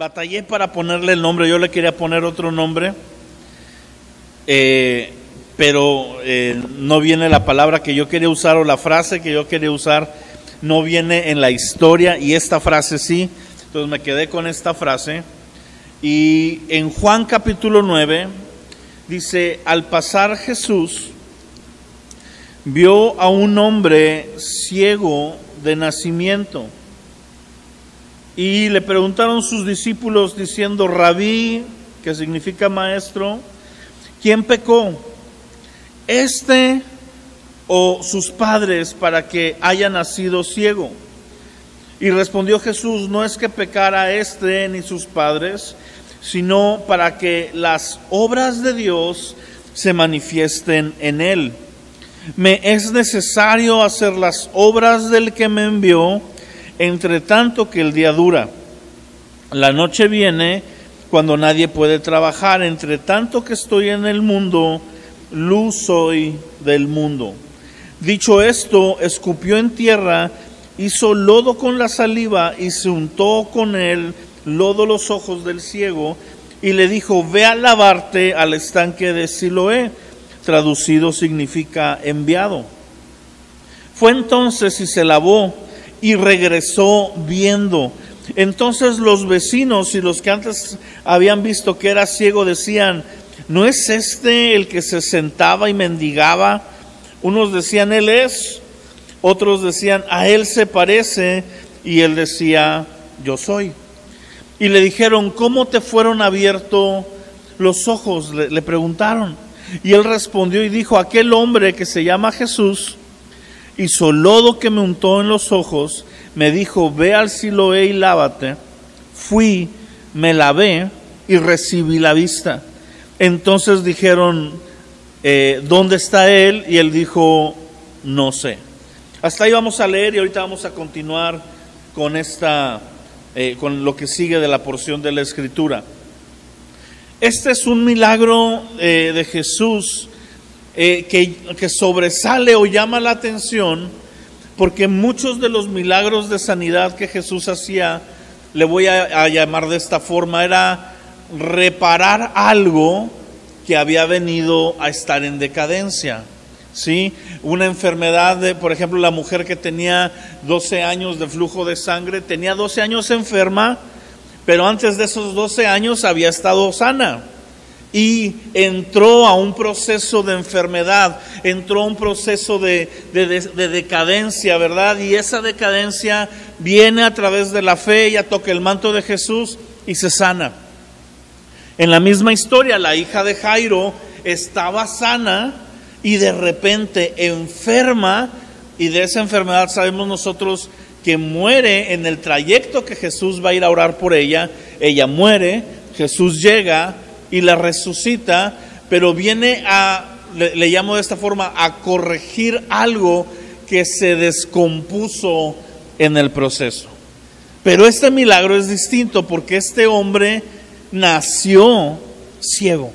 Batallé para ponerle el nombre, yo le quería poner otro nombre, pero no viene la palabra que yo quería usar o la frase que yo quería usar, no viene en la historia, y esta frase sí, entonces me quedé con esta frase. Y en Juan capítulo 9 dice: al pasar Jesús vio a un hombre ciego de nacimiento, y le preguntaron sus discípulos diciendo: Rabí, que significa maestro, ¿quién pecó, este o sus padres, para que haya nacido ciego? Y respondió Jesús: no es que pecara este ni sus padres, sino para que las obras de Dios se manifiesten en él. Me es necesario hacer las obras del que me envió, entre tanto que el día dura. La noche viene cuando nadie puede trabajar. Entre tanto que estoy en el mundo, luz soy del mundo. Dicho esto, escupió en tierra, hizo lodo con la saliva y se untó con el lodo los ojos del ciego, y le dijo: ve a lavarte al estanque de Siloé. Traducido significa enviado. Fue entonces y se lavó y regresó viendo. Entonces los vecinos y los que antes habían visto que era ciego decían: ¿no es este el que se sentaba y mendigaba? Unos decían: él es. Otros decían: a él se parece. Y él decía: yo soy. Y le dijeron: ¿cómo te fueron abiertos los ojos? Le preguntaron. Y él respondió y dijo: aquel hombre que se llama Jesús hizo lodo que me untó en los ojos, me dijo: ve al Siloé y lávate. Fui, me lavé y recibí la vista. Entonces dijeron: ¿dónde está él? Y él dijo: no sé. Hasta ahí vamos a leer, y ahorita vamos a continuar con con lo que sigue de la porción de la Escritura. Este es un milagro de Jesús que sobresale o llama la atención, porque muchos de los milagros de sanidad que Jesús hacía, le voy a llamar de esta forma, era reparar algo que había venido a estar en decadencia. ¿Sí? Una enfermedad por ejemplo, la mujer que tenía 12 años de flujo de sangre, tenía 12 años enferma, pero antes de esos 12 años había estado sana. Y entró a un proceso de enfermedad, entró a un proceso de decadencia, ¿verdad? Y esa decadencia viene a través de la fe. Ella toca el manto de Jesús y se sana. En la misma historia, la hija de Jairo estaba sana y de repente enferma, y de esa enfermedad sabemos nosotros que muere en el trayecto que Jesús va a ir a orar por ella. Ella muere, Jesús llega y la resucita, pero viene le llamo de esta forma, a corregir algo que se descompuso en el proceso. Pero este milagro es distinto, porque este hombre nació ciego.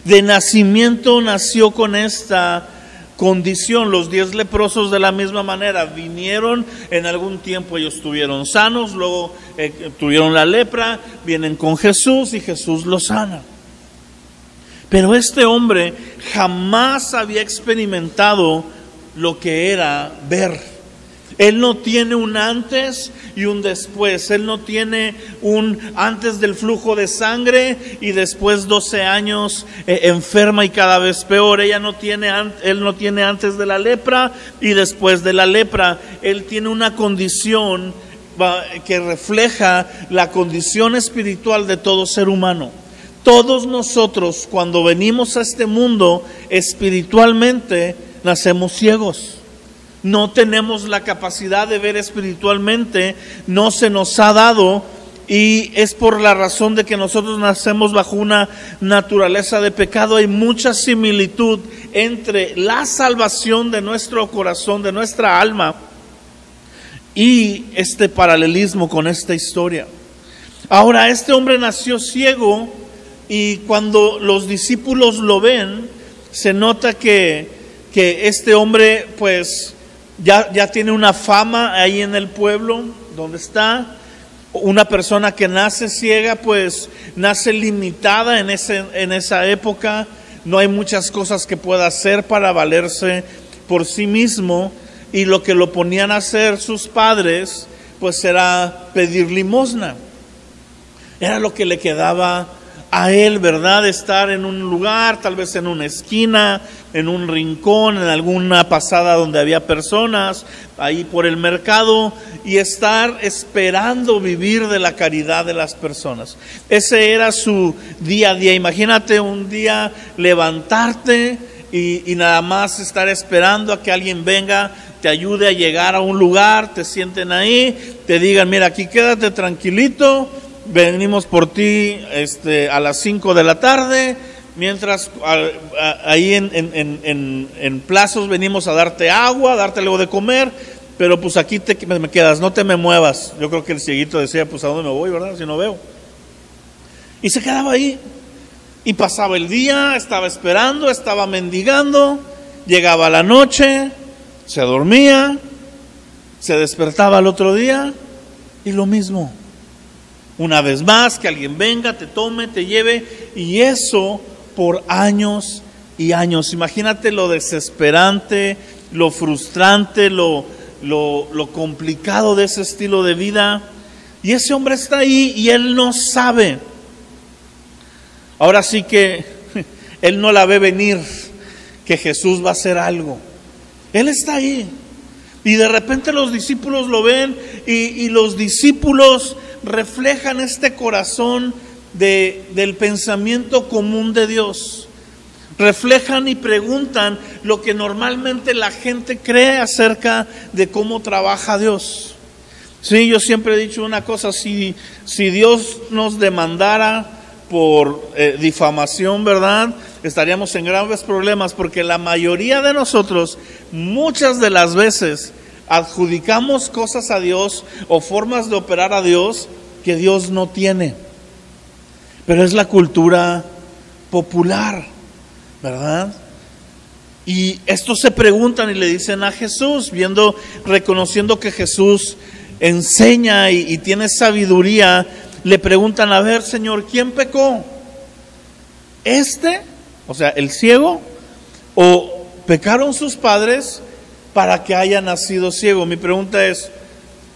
De nacimiento nació con esta condición. Los 10 leprosos de la misma manera vinieron, en algún tiempo ellos estuvieron sanos, luego tuvieron la lepra, vienen con Jesús y Jesús los sana. Pero este hombre jamás había experimentado lo que era ver. Él no tiene un antes y un después. Él no tiene un antes del flujo de sangre y después 12 años enferma y cada vez peor. Él no tiene antes de la lepra y después de la lepra. Él tiene una condición que refleja la condición espiritual de todo ser humano. Todos nosotros, cuando venimos a este mundo espiritualmente, nacemos ciegos. No tenemos la capacidad de ver espiritualmente, no se nos ha dado, y es por la razón de que nosotros nacemos bajo una naturaleza de pecado. Hay mucha similitud entre la salvación de nuestro corazón, de nuestra alma, y este paralelismo con esta historia. Ahora, este hombre nació ciego, y cuando los discípulos lo ven, se nota que este hombre pues ya tiene una fama ahí en el pueblo donde está, Una persona que nace ciega, pues nace limitada en esa época. No hay muchas cosas que pueda hacer para valerse por sí mismo. Y lo que lo ponían a hacer sus padres, pues era pedir limosna. Era lo que le quedaba a él, ¿verdad? Estar en un lugar, tal vez en una esquina, en un rincón, en alguna pasada donde había personas, ahí por el mercado, y estar esperando vivir de la caridad de las personas. Ese era su día a día. Imagínate un día levantarte y nada más estar esperando a que alguien venga, te ayude a llegar a un lugar, te sienten ahí, te digan, mira, aquí quédate tranquilito, venimos por ti a las 5 de la tarde, mientras ahí en plazos venimos a darte agua, a darte algo de comer, pero pues aquí me quedas, no te me muevas. Yo creo que el cieguito decía, pues a dónde me voy, ¿verdad? Si no veo. Y se quedaba ahí, y pasaba el día, estaba esperando, estaba mendigando, llegaba la noche, se dormía, se despertaba al otro día, y lo mismo. Una vez más, que alguien venga, te tome, te lleve, y eso por años y años. Imagínate lo desesperante, lo frustrante, lo complicado de ese estilo de vida. Y ese hombre está ahí y él no sabe. Ahora sí que él no la ve venir, que Jesús va a hacer algo. Él está ahí. Y de repente los discípulos lo ven y los discípulos reflejan este corazón del pensamiento común de Dios. Reflejan y preguntan lo que normalmente la gente cree acerca de cómo trabaja Dios. Sí, yo siempre he dicho una cosa, si Dios nos demandara por difamación, ¿verdad? Estaríamos en graves problemas, porque la mayoría de nosotros, muchas de las veces, adjudicamos cosas a Dios o formas de operar a Dios que Dios no tiene. Pero es la cultura popular, ¿verdad? Y estos se preguntan y le dicen a Jesús, reconociendo que Jesús enseña y tiene sabiduría, le preguntan, a ver, Señor, ¿quién pecó? O sea, el ciego, o pecaron sus padres para que haya nacido ciego. Mi pregunta es,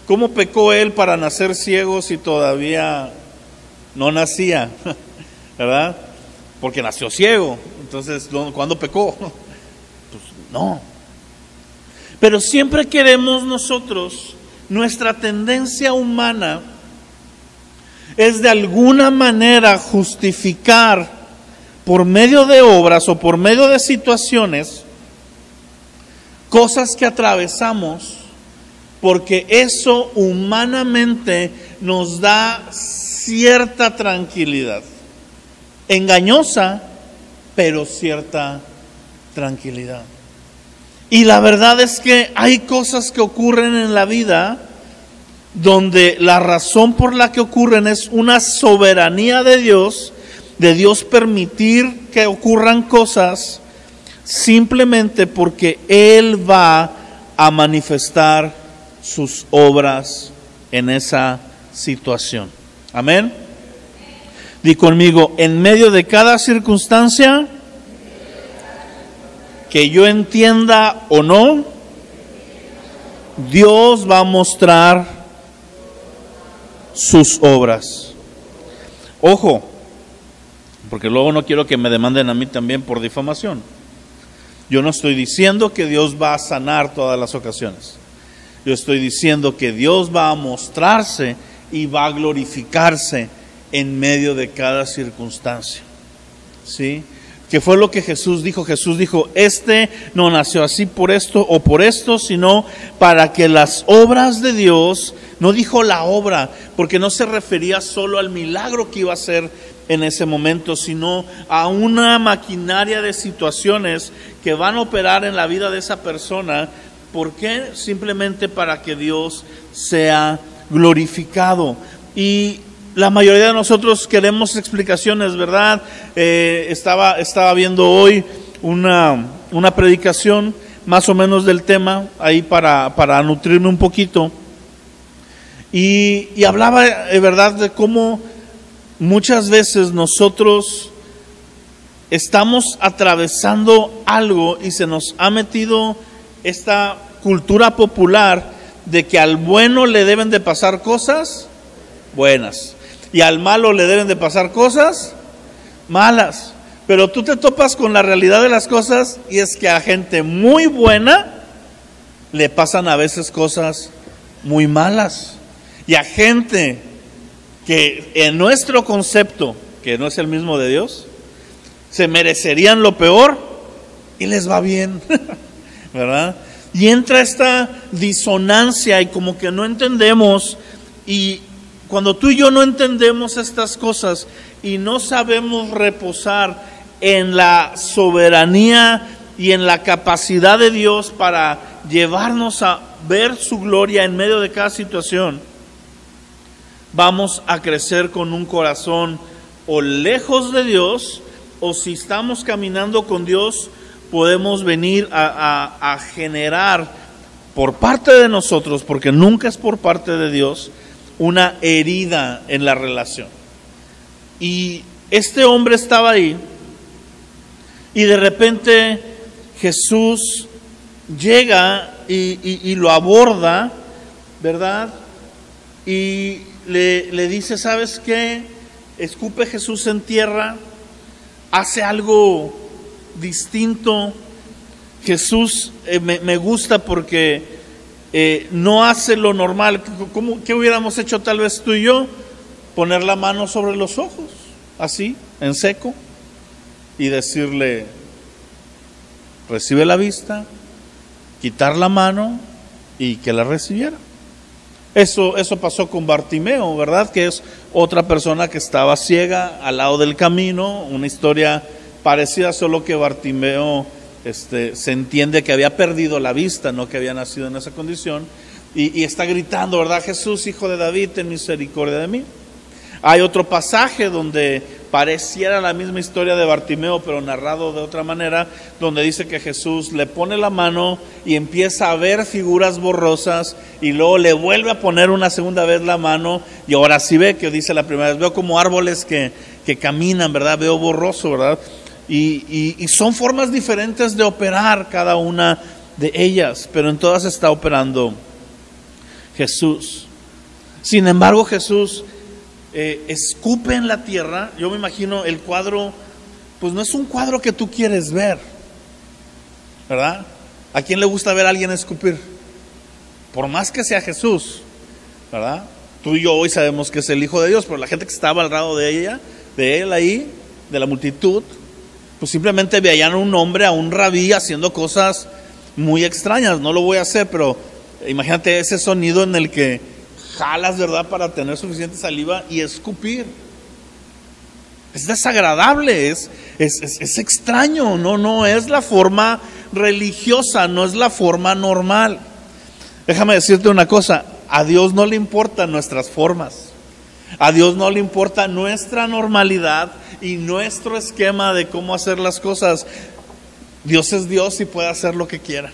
¿cómo pecó él para nacer ciego si todavía no nacía? ¿Verdad? Porque nació ciego. Entonces, ¿cuándo pecó? Pues no. Pero siempre queremos nosotros, nuestra tendencia humana es de alguna manera justificar por medio de obras o por medio de situaciones cosas que atravesamos, porque eso humanamente nos da cierta tranquilidad, engañosa, pero cierta tranquilidad. Y la verdad es que hay cosas que ocurren en la vida donde la razón por la que ocurren es una soberanía de Dios permitir que ocurran cosas simplemente porque Él va a manifestar sus obras en esa situación. Amén. Di conmigo, en medio de cada circunstancia, que yo entienda o no, Dios va a mostrar sus obras. Ojo, porque luego no quiero que me demanden a mí también por difamación. Yo no estoy diciendo que Dios va a sanar todas las ocasiones. Yo estoy diciendo que Dios va a mostrarse y va a glorificarse en medio de cada circunstancia. ¿Sí? Que fue lo que Jesús dijo. Jesús dijo, no nació así por esto o por esto, sino para que las obras de Dios, no dijo la obra, porque no se refería solo al milagro que iba a hacer en ese momento, sino a una maquinaria de situaciones que van a operar en la vida de esa persona. ¿Por qué? Simplemente para que Dios sea glorificado. Y la mayoría de nosotros queremos explicaciones, ¿verdad? Estaba viendo hoy una predicación más o menos del tema, ahí para nutrirme un poquito. Y hablaba, de verdad, de cómo muchas veces nosotros estamos atravesando algo y se nos ha metido esta cultura popular de que al bueno le deben de pasar cosas buenas y al malo le deben de pasar cosas malas. Pero tú te topas con la realidad de las cosas y es que a gente muy buena le pasan a veces cosas muy malas. Y a gente que en nuestro concepto, que no es el mismo de Dios, se merecerían lo peor y les va bien, ¿verdad? Y entra esta disonancia y como que no entendemos, y cuando tú y yo no entendemos estas cosas y no sabemos reposar en la soberanía y en la capacidad de Dios para llevarnos a ver su gloria en medio de cada situación, vamos a crecer con un corazón o lejos de Dios, o si estamos caminando con Dios, podemos venir a generar por parte de nosotros, porque nunca es por parte de Dios, una herida en la relación. Y este hombre estaba ahí, y de repente Jesús llega y lo aborda, ¿verdad? Y le dice, ¿sabes qué? Escupe Jesús en tierra, hace algo distinto. Jesús me gusta porque no hace lo normal. ¿Qué hubiéramos hecho tal vez tú y yo? Poner la mano sobre los ojos, así, en seco, y decirle, recibe la vista, quitar la mano y que la recibiera. Eso pasó con Bartimeo, ¿verdad? Que es otra persona que estaba ciega al lado del camino, una historia parecida, solo que Bartimeo se entiende que había perdido la vista, no que había nacido en esa condición, y está gritando, ¿verdad? Jesús, hijo de David, ten misericordia de mí. Hay otro pasaje donde pareciera la misma historia de Bartimeo, pero narrado de otra manera, donde dice que Jesús le pone la mano y empieza a ver figuras borrosas, y luego le vuelve a poner una segunda vez la mano, y ahora sí ve, que dice la primera vez, veo como árboles que caminan, ¿verdad? Veo borroso, ¿verdad? Y son formas diferentes de operar cada una de ellas, pero en todas está operando Jesús. Sin embargo, Jesús escupe en la tierra. Yo me imagino el cuadro, pues no es un cuadro que tú quieres ver, ¿verdad? ¿A quién le gusta ver a alguien escupir? Por más que sea Jesús, ¿verdad? Tú y yo hoy sabemos que es el Hijo de Dios, pero la gente que estaba al lado de él ahí, de la multitud, pues simplemente veían a un hombre, a un rabí haciendo cosas muy extrañas. No lo voy a hacer, pero imagínate ese sonido en el que jalas, ¿verdad?, para tener suficiente saliva y escupir. Es desagradable, es extraño, no es la forma religiosa, no es la forma normal. Déjame decirte una cosa, a Dios no le importan nuestras formas, a Dios no le importa nuestra normalidad y nuestro esquema de cómo hacer las cosas. Dios es Dios y puede hacer lo que quiera.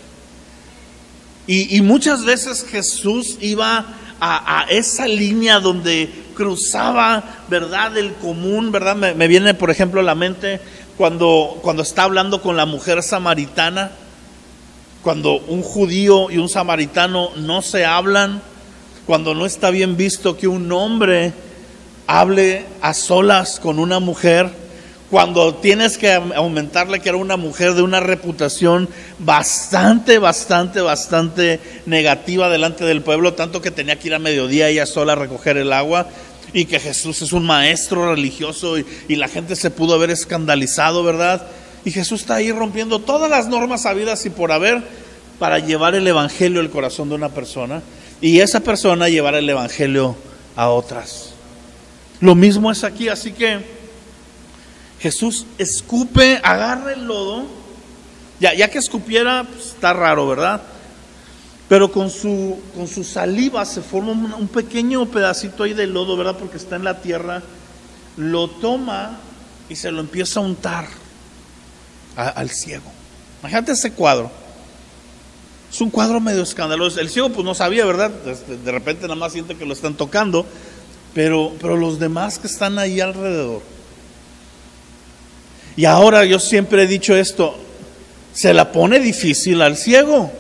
Y muchas veces Jesús iba a esa línea donde cruzaba, ¿verdad?, el común, ¿verdad? Me viene, por ejemplo, a la mente cuando está hablando con la mujer samaritana, cuando un judío y un samaritano no se hablan, cuando no está bien visto que un hombre hable a solas con una mujer, cuando tienes que aumentarle que era una mujer de una reputación bastante negativa delante del pueblo, tanto que tenía que ir a mediodía ella sola a recoger el agua, y que Jesús es un maestro religioso y la gente se pudo haber escandalizado, ¿verdad? Y Jesús está ahí rompiendo todas las normas habidas y por haber para llevar el evangelio al corazón de una persona, y esa persona llevar el evangelio a otras. Lo mismo es aquí, así que Jesús escupe, agarra el lodo, ya que escupiera, pues está raro, ¿verdad? Pero con su saliva se forma un pequeño pedacito ahí de lodo, ¿verdad? Porque está en la tierra, lo toma y se lo empieza a untar al ciego. Imagínate ese cuadro. Es un cuadro medio escandaloso. El ciego pues no sabía, ¿verdad? De repente nada más siente que lo están tocando, pero los demás que están ahí alrededor. Y ahora yo siempre he dicho esto, se la pone difícil al ciego,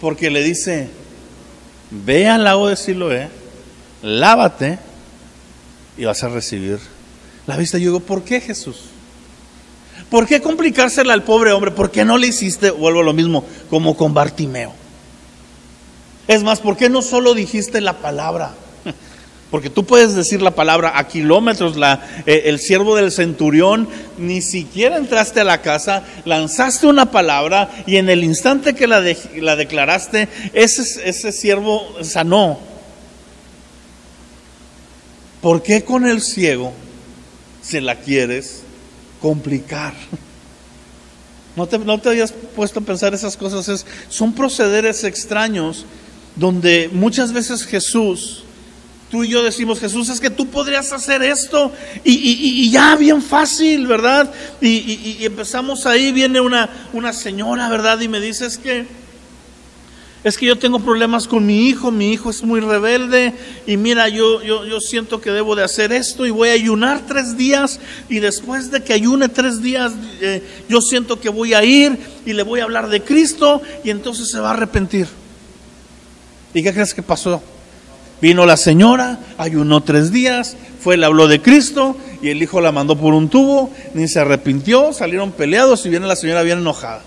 porque le dice, ve al lago de Siloé, lávate y vas a recibir la vista. Yo digo, ¿por qué, Jesús? ¿Por qué complicársela al pobre hombre? ¿Por qué no le hiciste, vuelvo a lo mismo, como con Bartimeo? Es más, ¿por qué no solo dijiste la palabra? Porque tú puedes decir la palabra a kilómetros. El siervo del centurión, ni siquiera entraste a la casa, lanzaste una palabra y en el instante que la declaraste, ese siervo sanó. ¿Por qué con el ciego se la quieres complicar? ¿No te habías puesto a pensar esas cosas? Son procederes extraños donde muchas veces Jesús, tú y yo decimos, Jesús, es que tú podrías hacer esto y ya bien fácil, ¿verdad? Y empezamos ahí, viene una señora, ¿verdad? Y me dice, es que yo tengo problemas con mi hijo es muy rebelde y mira, yo siento que debo de hacer esto y voy a ayunar 3 días y después de que ayune 3 días yo siento que voy a ir y le voy a hablar de Cristo y entonces se va a arrepentir. ¿Y qué crees que pasó? Vino la señora, ayunó 3 días, le habló de Cristo y el hijo la mandó por un tubo, ni se arrepintió, salieron peleados y viene la señora bien enojada.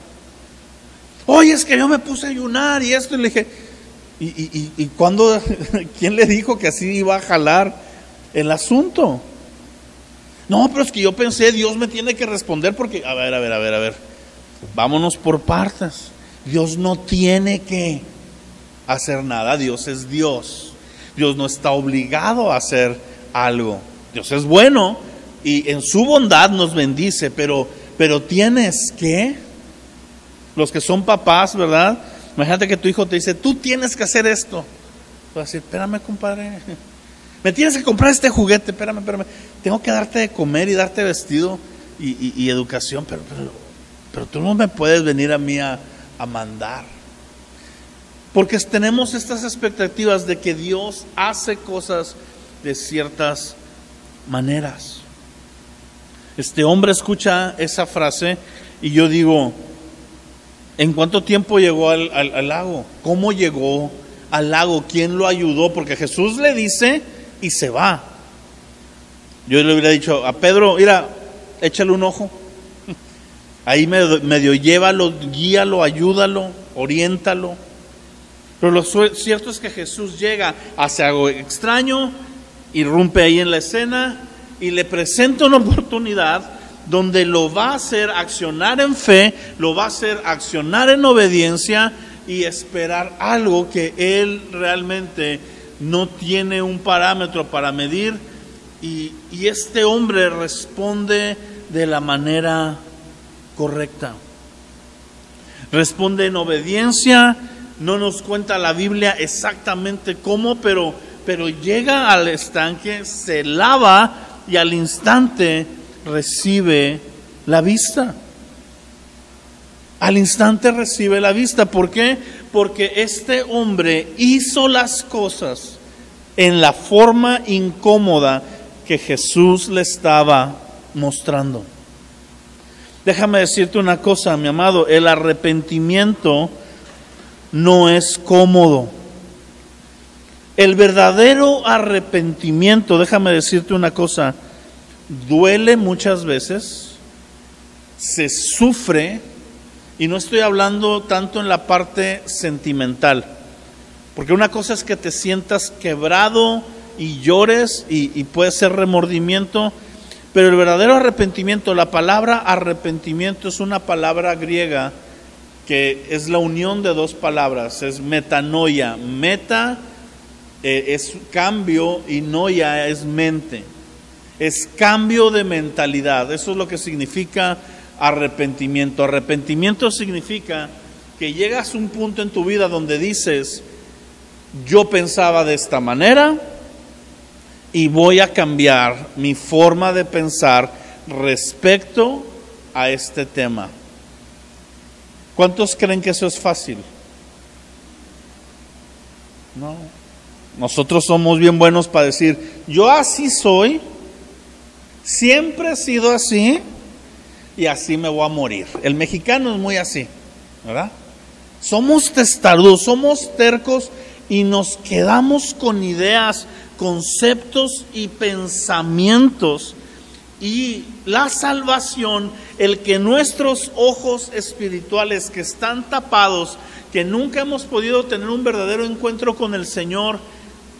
Oye, es que yo me puse a ayunar y esto, y le dije, ¿y cuándo? ¿Quién le dijo que así iba a jalar el asunto? No, pero es que yo pensé, Dios me tiene que responder porque, a ver, vámonos por partes. Dios no tiene que hacer nada, Dios es Dios. Dios no está obligado a hacer algo. Dios es bueno y en su bondad nos bendice, pero tienes que... Los que son papás, ¿verdad? Imagínate que tu hijo te dice, tú tienes que hacer esto. Tú vas a decir, espérame, compadre, me tienes que comprar este juguete, espérame. Tengo que darte de comer y darte vestido y educación, pero tú no me puedes venir a mí a mandar. Porque tenemos estas expectativas de que Dios hace cosas de ciertas maneras. Este hombre escucha esa frase y yo digo, ¿en cuánto tiempo llegó al lago? ¿Cómo llegó al lago? ¿Quién lo ayudó? Porque Jesús le dice y se va. Yo le hubiera dicho a Pedro, mira, échale un ojo. Ahí medio llévalo, guíalo, ayúdalo, oriéntalo. Pero lo cierto es que Jesús llega, hace algo extraño, irrumpe ahí en la escena y le presenta una oportunidad donde lo va a hacer accionar en fe, lo va a hacer accionar en obediencia y esperar algo que él realmente no tiene un parámetro para medir. Y este hombre responde de la manera correcta. Responde en obediencia. No nos cuenta la Biblia exactamente cómo, pero llega al estanque, se lava y al instante recibe la vista. Al instante recibe la vista. ¿Por qué? Porque este hombre hizo las cosas en la forma incómoda que Jesús le estaba mostrando. Déjame decirte una cosa, mi amado, el arrepentimiento no es cómodo. El verdadero arrepentimiento, déjame decirte una cosa, duele muchas veces, se sufre, y no estoy hablando tanto en la parte sentimental, porque una cosa es que te sientas quebrado y llores y puede ser remordimiento, pero el verdadero arrepentimiento, la palabra arrepentimiento es una palabra griega que es la unión de 2 palabras, es metanoia. Meta es cambio y noia es mente. Es cambio de mentalidad. Eso es lo que significa arrepentimiento. Arrepentimiento significa que llegas a un punto en tu vida donde dices, yo pensaba de esta manera y voy a cambiar mi forma de pensar respecto a este tema. ¿Cuántos creen que eso es fácil? No. Nosotros somos bien buenos para decir, yo así soy, siempre he sido así y así me voy a morir. El mexicano es muy así, ¿verdad? Somos testarudos, somos tercos y nos quedamos con ideas, conceptos y pensamientos. Y la salvación, el que nuestros ojos espirituales que están tapados, que nunca hemos podido tener un verdadero encuentro con el Señor,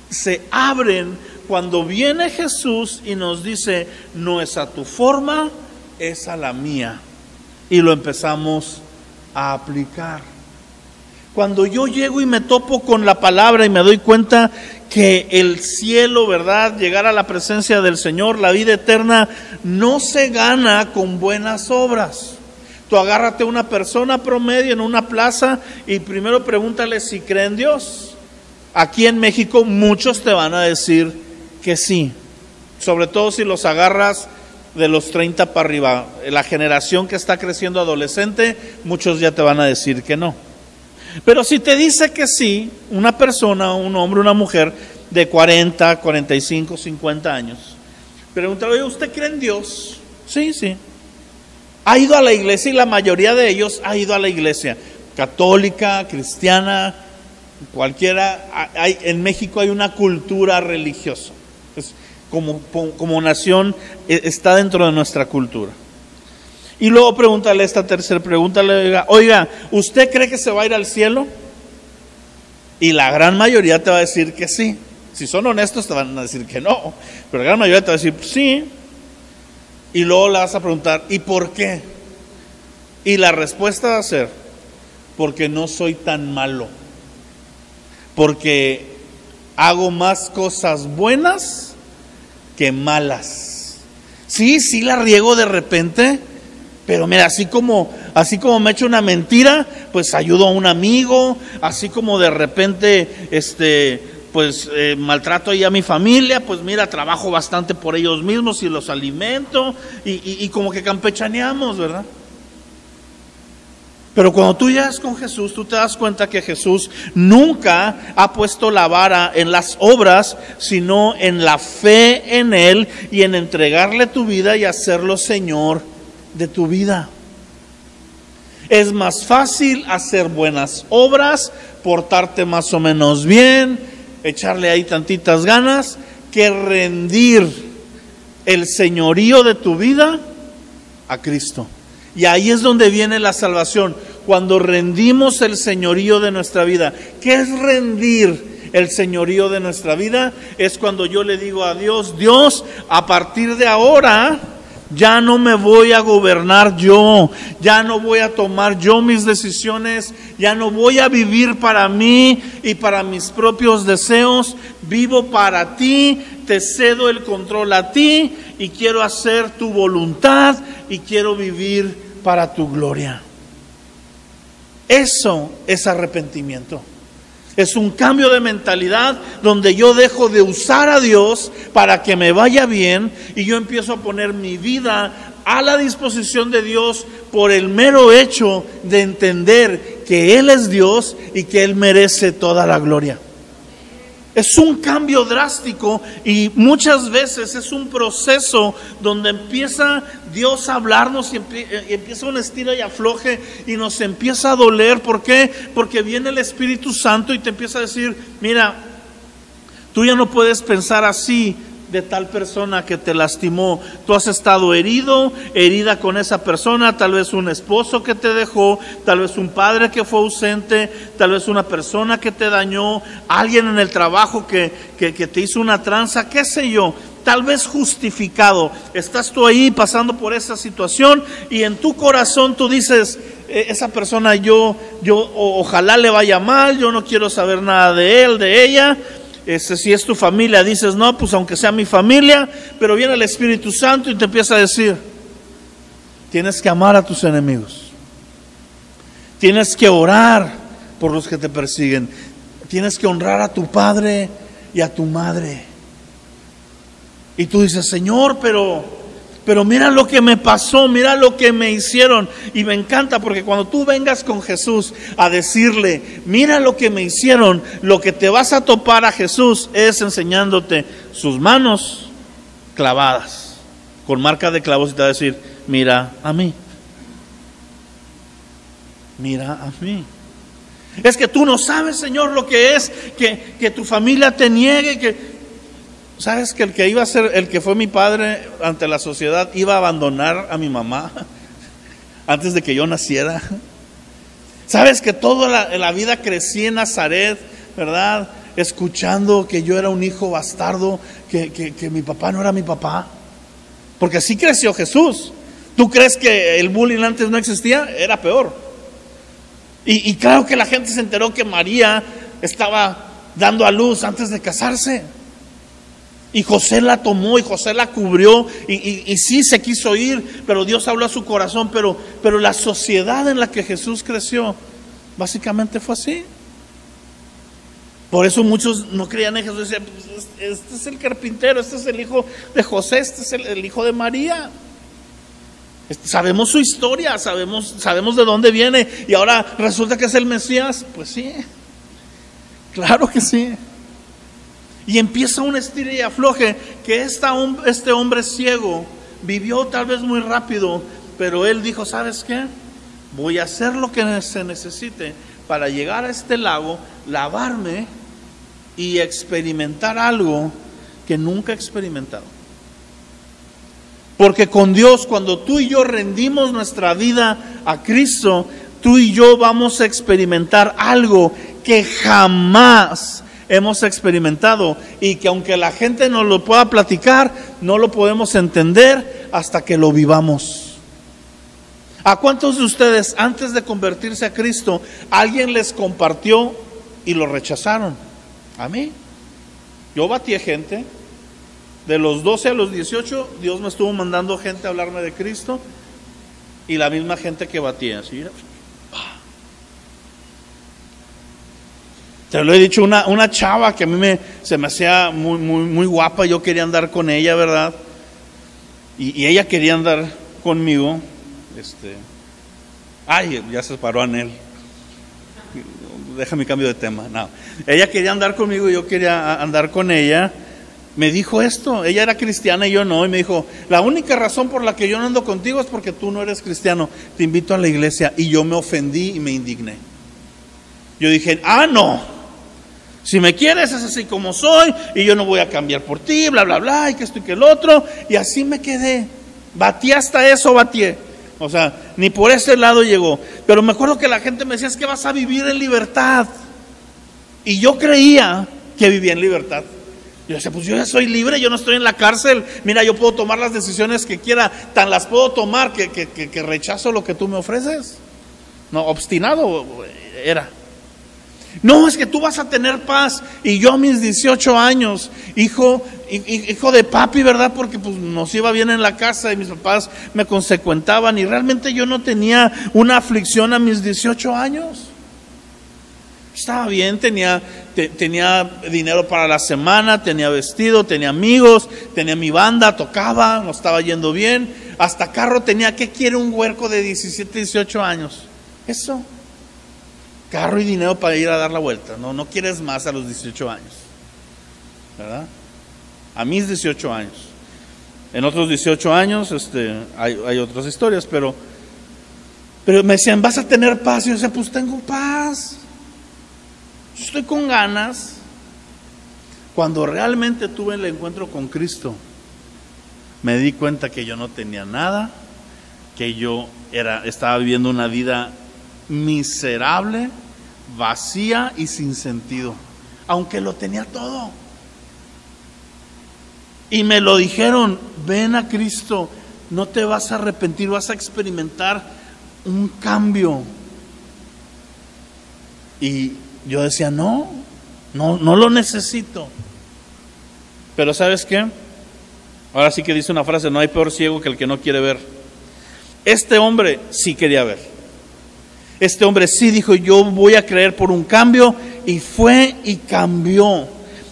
se abren cuando viene Jesús y nos dice, no es a tu forma, es a la mía. Y lo empezamos a aplicar. Cuando yo llego y me topo con la palabra y me doy cuenta que el cielo, ¿verdad?, llegar a la presencia del Señor, la vida eterna, no se gana con buenas obras. Tú agárrate a una persona promedio en una plaza y primero pregúntale si cree en Dios. Aquí en México muchos te van a decir que sí, sobre todo si los agarras de los 30 para arriba. La generación que está creciendo adolescente, muchos ya te van a decir que no. Pero si te dice que sí, una persona, un hombre, una mujer de 40, 45, 50 años, pregúntale, oye, ¿usted cree en Dios? Sí, sí. Ha ido a la iglesia y la mayoría de ellos ha ido a la iglesia católica, cristiana, cualquiera. En México hay una cultura religiosa. Es como nación está dentro de nuestra cultura. Y luego pregúntale esta tercera pregunta, oiga, ¿usted cree que se va a ir al cielo? Y la gran mayoría te va a decir que sí. Si son honestos te van a decir que no, pero la gran mayoría te va a decir sí. Y luego le vas a preguntar, ¿y por qué? Y la respuesta va a ser, porque no soy tan malo, porque hago más cosas buenas que malas. Sí la riego de repente, pero mira, así como me echo una mentira, pues ayudo a un amigo, así como de repente maltrato ahí a mi familia, pues mira, trabajo bastante por ellos mismos y los alimento, y como que campechaneamos, ¿verdad? Pero cuando tú llegas con Jesús, tú te das cuenta que Jesús nunca ha puesto la vara en las obras, sino en la fe en Él y en entregarle tu vida y hacerlo Señor de tu vida. Es más fácil hacer buenas obras, portarte más o menos bien, echarle ahí tantitas ganas, que rendir el señorío de tu vida a Cristo. Y ahí es donde viene la salvación, cuando rendimos el señorío de nuestra vida. ¿Qué es rendir el señorío de nuestra vida? Es cuando yo le digo a Dios, Dios, a partir de ahora ya no me voy a gobernar yo, ya no voy a tomar yo mis decisiones, ya no voy a vivir para mí y para mis propios deseos, vivo para ti, te cedo el control a ti y quiero hacer tu voluntad y quiero vivir para tu gloria. Eso es arrepentimiento. Es un cambio de mentalidad donde yo dejo de usar a Dios para que me vaya bien y yo empiezo a poner mi vida a la disposición de Dios por el mero hecho de entender que Él es Dios y que Él merece toda la gloria. Es un cambio drástico y muchas veces es un proceso donde empieza Dios a hablarnos y empieza un estira y afloje y nos empieza a doler. ¿Por qué? Porque viene el Espíritu Santo y te empieza a decir, mira, tú ya no puedes pensar así de tal persona que te lastimó. Tú has estado herida con esa persona, tal vez un esposo que te dejó, tal vez un padre que fue ausente, tal vez una persona que te dañó, alguien en el trabajo que te hizo una tranza, qué sé yo, tal vez justificado. Estás tú ahí pasando por esa situación y en tu corazón tú dices, esa persona yo ojalá le vaya mal, yo no quiero saber nada de él, de ella. Si es tu familia, dices, no, pues aunque sea mi familia, pero viene el Espíritu Santo y te empieza a decir, tienes que amar a tus enemigos, tienes que orar por los que te persiguen, tienes que honrar a tu padre y a tu madre. Y tú dices, Señor, pero pero mira lo que me pasó, mira lo que me hicieron. Y me encanta porque cuando tú vengas con Jesús a decirle, mira lo que me hicieron, lo que te vas a topar a Jesús es enseñándote sus manos clavadas, con marca de clavos, y te va a decir, mira a mí. Mira a mí. Es que tú no sabes, Señor, lo que es que tu familia te niegue, que sabes que el que iba a ser, el que fue mi padre ante la sociedad, iba a abandonar a mi mamá antes de que yo naciera. Sabes que toda la vida crecí en Nazaret, ¿verdad? Escuchando que yo era un hijo bastardo, que mi papá no era mi papá. Porque así creció Jesús. ¿Tú crees que el bullying antes no existía? Era peor. Y claro que la gente se enteró que María estaba dando a luz antes de casarse. Y José la tomó y José la cubrió y sí se quiso ir, pero Dios habló a su corazón. Pero la sociedad en la que Jesús creció básicamente fue así. Por eso muchos no creían en Jesús. Decían, pues, este es el carpintero, este es el hijo de José, este es el hijo de María. Sabemos su historia, sabemos de dónde viene, y ahora resulta que es el Mesías. Pues sí, claro que sí. Y empieza un estira y afloje, que este hombre ciego vivió tal vez muy rápido, pero él dijo, ¿sabes qué? Voy a hacer lo que se necesite para llegar a este lago, lavarme y experimentar algo que nunca he experimentado. Porque con Dios, cuando tú y yo rendimos nuestra vida a Cristo, tú y yo vamos a experimentar algo que jamás hemos experimentado, y que aunque la gente nos lo pueda platicar, no lo podemos entender hasta que lo vivamos. ¿A cuántos de ustedes antes de convertirse a Cristo alguien les compartió y lo rechazaron? A mí. Yo batié gente. De los 12 a los 18, Dios me estuvo mandando gente a hablarme de Cristo, y la misma gente que batía. ¿Sí? Te lo he dicho, una chava que a mí se me hacía muy guapa, yo quería andar con ella, ¿verdad? Y ella quería andar conmigo. Ay, ya se paró Anel. Déjame cambio de tema. No. Ella quería andar conmigo y yo quería andar con ella. Me dijo esto, ella era cristiana y yo no, y me dijo, la única razón por la que yo no ando contigo es porque tú no eres cristiano, te invito a la iglesia. Y yo me ofendí y me indigné. Yo dije, no, si me quieres es así como soy, y yo no voy a cambiar por ti, bla, bla, bla, y que esto y que el otro. Y así me quedé, batí hasta eso, batí. O sea, ni por ese lado llegó. Pero me acuerdo que la gente me decía, es que vas a vivir en libertad. Y yo creía que vivía en libertad. Yo decía, pues yo ya soy libre, yo no estoy en la cárcel. Mira, yo puedo tomar las decisiones que quiera, tan las puedo tomar que rechazo lo que tú me ofreces. No, obstinado era. No, es que tú vas a tener paz. Y yo a mis 18 años, hijo de papi, ¿verdad? Porque pues nos iba bien en la casa y mis papás me consecuentaban, y realmente yo no tenía una aflicción a mis 18 años. Estaba bien, tenía dinero para la semana, tenía vestido, tenía amigos, tenía mi banda, tocaba, nos estaba yendo bien, hasta carro tenía. ¿Qué quiere un huerco de 17, 18 años? Eso, carro y dinero para ir a dar la vuelta. No quieres más a los 18 años, ¿verdad? A mis 18 años. En otros 18 años hay otras historias, pero me decían, ¿vas a tener paz? Y yo decía, pues tengo paz. Estoy con ganas. Cuando realmente tuve el encuentro con Cristo, me di cuenta que yo no tenía nada, que yo estaba viviendo una vida miserable, vacía y sin sentido, aunque lo tenía todo. Y me lo dijeron, ven a Cristo, no te vas a arrepentir, vas a experimentar un cambio. Y yo decía, no lo necesito. Pero ¿sabes qué? Ahora sí que dice una frase, no hay peor ciego que el que no quiere ver. Este hombre sí quería ver. Este hombre sí dijo, yo voy a creer por un cambio, y fue y cambió.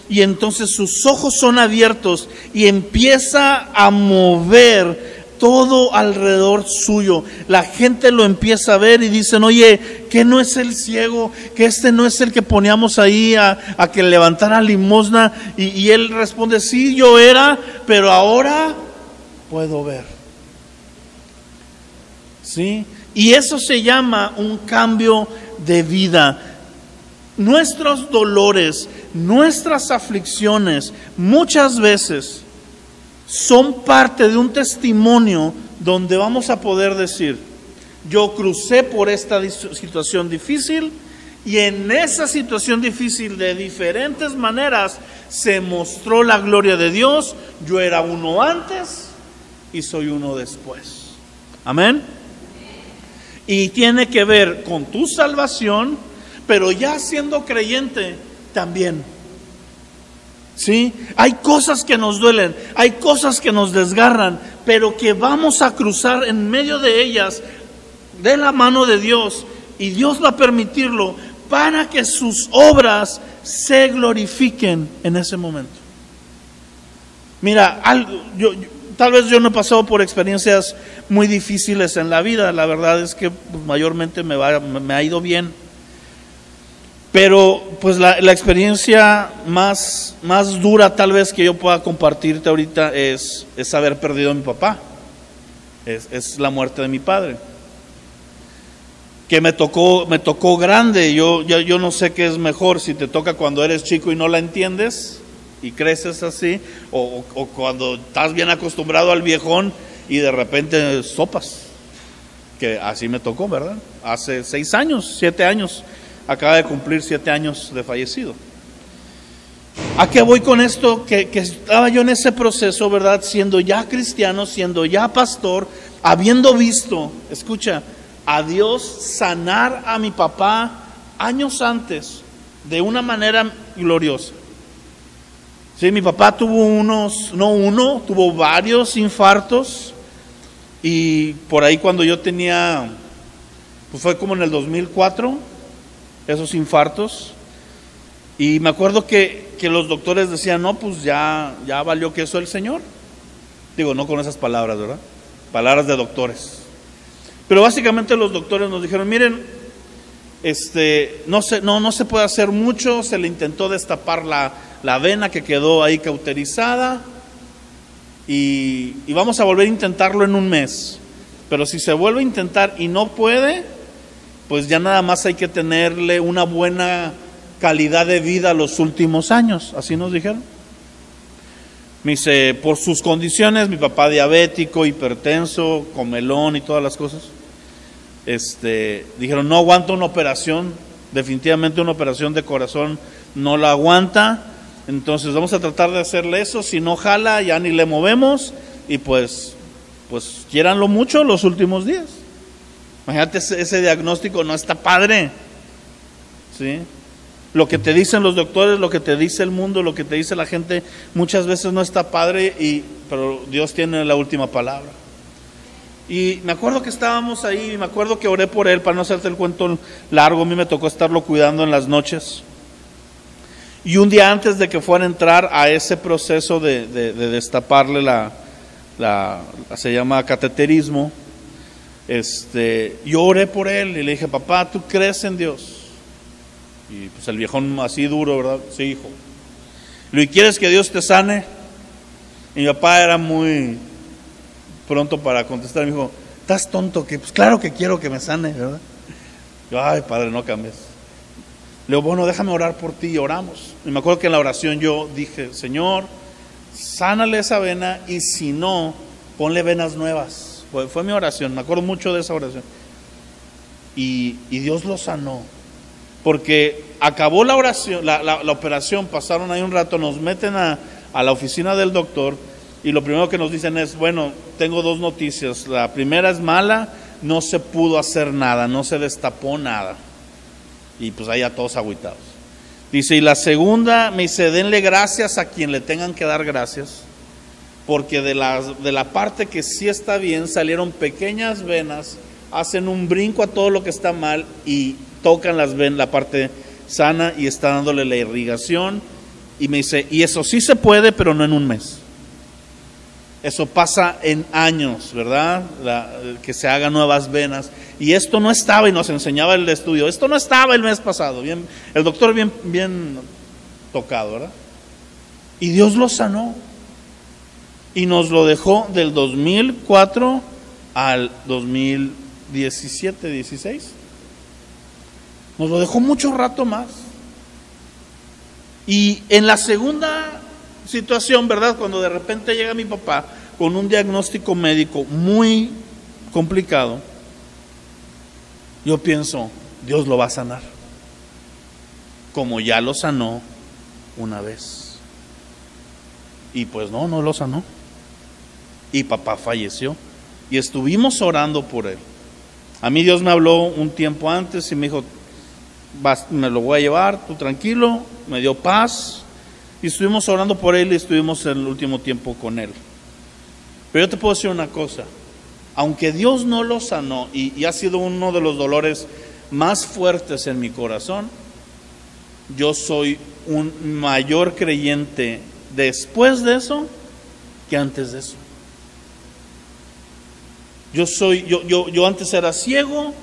Y entonces sus ojos son abiertos y empieza a mover todo alrededor suyo. La gente lo empieza a ver y dicen, oye, ¿qué no es el ciego? ¿Que este no es el que poníamos ahí a que levantara limosna? Y él responde, sí, yo era, pero ahora puedo ver. ¿Sí? Y eso se llama un cambio de vida. Nuestros dolores, nuestras aflicciones, muchas veces son parte de un testimonio donde vamos a poder decir, yo crucé por esta situación difícil y en esa situación difícil de diferentes maneras se mostró la gloria de Dios. Yo era uno antes y soy uno después. Amén. Y tiene que ver con tu salvación, pero ya siendo creyente también. ¿Sí? Hay cosas que nos duelen, hay cosas que nos desgarran, pero que vamos a cruzar en medio de ellas de la mano de Dios, y Dios va a permitirlo para que sus obras se glorifiquen en ese momento. Mira, tal vez yo no he pasado por experiencias muy difíciles en la vida, la verdad es que mayormente me ha ido bien. Pero pues la experiencia más dura tal vez que yo pueda compartirte ahorita es haber perdido a mi papá. Es la muerte de mi padre. Que me tocó grande. Yo no sé qué es mejor, si te toca cuando eres chico y no la entiendes y creces así, o cuando estás bien acostumbrado al viejón y de repente sopas. Que así me tocó, ¿verdad? Hace 7 años. Acaba de cumplir 7 años de fallecido. ¿A qué voy con esto? Que estaba yo en ese proceso, ¿verdad? Siendo ya cristiano, siendo ya pastor, habiendo visto, escucha, a Dios sanar a mi papá años antes de una manera gloriosa. Sí, mi papá tuvo tuvo varios infartos, y por ahí cuando yo tenía, pues fue como en el 2004, esos infartos, y me acuerdo que los doctores decían, no, pues ya valió queso el Señor. Digo, no con esas palabras, ¿verdad? Palabras de doctores. Pero básicamente los doctores nos dijeron, miren, no se puede hacer mucho, se le intentó destapar la vena que quedó ahí cauterizada, y vamos a volver a intentarlo en un mes. Pero si se vuelve a intentar y no puede, pues ya nada más hay que tenerle una buena calidad de vida los últimos años, así nos dijeron. Me dice, por sus condiciones, mi papá diabético, hipertenso, comelón y todas las cosas, dijeron, no aguanta una operación, definitivamente una operación de corazón no la aguanta, entonces vamos a tratar de hacerle eso, si no jala ya ni le movemos, y pues quiéranlo mucho los últimos días. Imagínate, ese diagnóstico no está padre, ¿sí? Lo que te dicen los doctores, lo que te dice el mundo, lo que te dice la gente, muchas veces no está padre, pero Dios tiene la última palabra. Y me acuerdo que estábamos ahí, y me acuerdo que oré por él, para no hacerte el cuento largo, a mí me tocó estarlo cuidando en las noches. Y un día antes de que fuera a entrar a ese proceso de destaparle se llama cateterismo, yo oré por él y le dije, papá, ¿tú crees en Dios? Y pues el viejón así duro, ¿verdad? Sí, hijo. ¿Y quieres que Dios te sane? Y mi papá era muy pronto para contestar, me dijo, ¿estás tonto? Que pues claro que quiero que me sane, ¿verdad? Yo, ay, padre, no cambies. Le digo, bueno, déjame orar por ti, y oramos. Y me acuerdo que en la oración yo dije, Señor, sánale esa vena, y si no, ponle venas nuevas. Fue mi oración, me acuerdo mucho de esa oración. Y Dios lo sanó. Porque acabó la oración, la operación, pasaron ahí un rato, nos meten a la oficina del doctor, y lo primero que nos dicen es, bueno, tengo 2 noticias. La primera es mala, no se pudo hacer nada, no se destapó nada. Y pues ahí a todos agüitados. Dice, y la segunda, me dice, denle gracias a quien le tengan que dar gracias, porque de la parte que sí está bien, salieron pequeñas venas, hacen un brinco a todo lo que está mal, y tocan la parte sana, y está dándole la irrigación. Y me dice, y eso sí se puede, pero no en un mes. Eso pasa en años, ¿verdad? Que se hagan nuevas venas. Y esto no estaba, y nos enseñaba el estudio, esto no estaba el mes pasado. Bien, el doctor bien tocado, ¿verdad? Y Dios lo sanó. Y nos lo dejó del 2004 al 2017, 16. Nos lo dejó mucho rato más. Y en la segunda situación, ¿verdad? Cuando de repente llega mi papá con un diagnóstico médico muy complicado, yo pienso, Dios lo va a sanar, como ya lo sanó una vez. Y pues no lo sanó. Y papá falleció. Y estuvimos orando por él. A mí Dios me habló un tiempo antes y me dijo, me lo voy a llevar, tú tranquilo. Me dio paz. Y estuvimos orando por él y estuvimos en el último tiempo con él. Pero yo te puedo decir una cosa. Aunque Dios no lo sanó y ha sido uno de los dolores más fuertes en mi corazón, yo soy un mayor creyente después de eso que antes de eso. Yo antes era ciego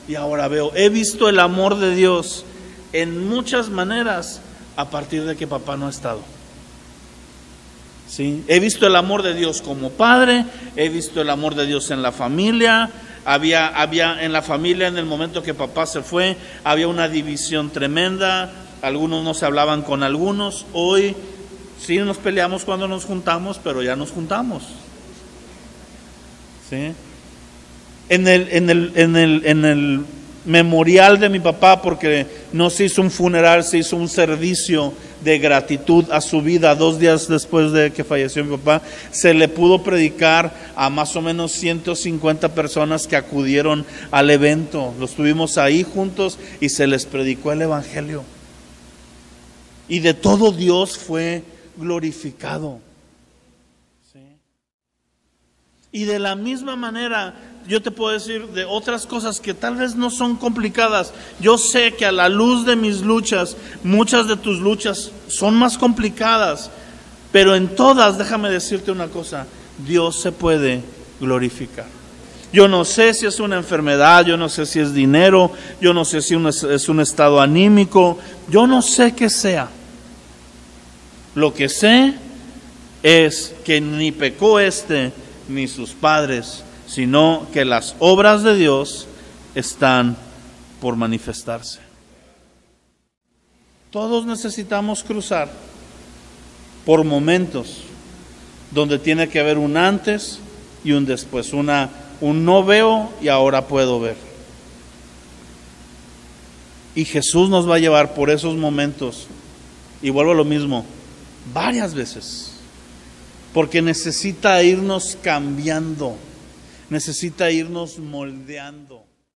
y ahora veo. He visto el amor de Dios en muchas maneras a partir de que papá no ha estado. ¿Sí? He visto el amor de Dios como padre, he visto el amor de Dios en la familia. Había en la familia, en el momento que papá se fue, había una división tremenda. Algunos no se hablaban con algunos. Hoy sí nos peleamos cuando nos juntamos, pero ya nos juntamos. ¿Sí? En el memorial de mi papá, porque no se hizo un funeral, se hizo un servicio de gratitud a su vida 2 días después de que falleció mi papá. Se le pudo predicar a más o menos 150 personas que acudieron al evento. Los tuvimos ahí juntos y se les predicó el evangelio. Y de todo Dios fue glorificado. ¿Sí? Y de la misma manera, yo te puedo decir de otras cosas que tal vez no son complicadas. Yo sé que a la luz de mis luchas, muchas de tus luchas son más complicadas, pero en todas, déjame decirte una cosa, Dios se puede glorificar. Yo no sé si es una enfermedad, yo no sé si es dinero, yo no sé si es un estado anímico, yo no sé qué sea. Lo que sé es que ni pecó ni sus padres, sino que las obras de Dios están por manifestarse. Todos necesitamos cruzar por momentos donde tiene que haber un antes y un después, un no veo y ahora puedo ver. Y Jesús nos va a llevar por esos momentos, y vuelvo a lo mismo, varias veces, porque necesita irnos cambiando, necesita irnos moldeando.